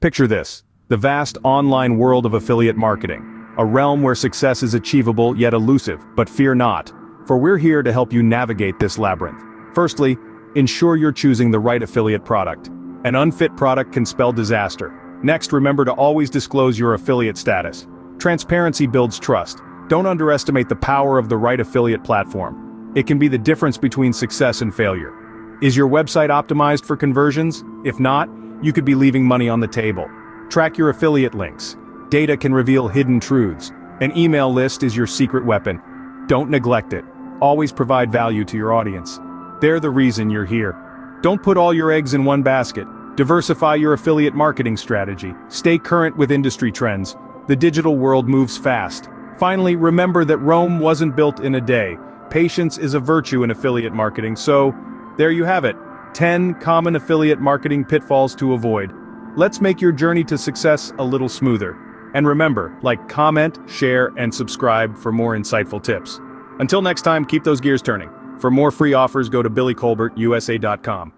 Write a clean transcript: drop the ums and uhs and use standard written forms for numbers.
Picture this, the vast online world of affiliate marketing, a realm where success is achievable yet elusive, but fear not, for we're here to help you navigate this labyrinth. Firstly, ensure you're choosing the right affiliate product. An unfit product can spell disaster. Next, remember to always disclose your affiliate status. Transparency builds trust. Don't underestimate the power of the right affiliate platform. It can be the difference between success and failure. Is your website optimized for conversions? If not, you could be leaving money on the table. Track your affiliate links. Data can reveal hidden truths. An email list is your secret weapon. Don't neglect it. Always provide value to your audience. They're the reason you're here. Don't put all your eggs in one basket. Diversify your affiliate marketing strategy. Stay current with industry trends. The digital world moves fast. Finally, remember that Rome wasn't built in a day. Patience is a virtue in affiliate marketing, so there you have it. 10 common affiliate marketing pitfalls to avoid. Let's make your journey to success a little smoother. And remember, like, comment, share, and subscribe for more insightful tips. Until next time, keep those gears turning. For more free offers, go to billycolbertusa.com.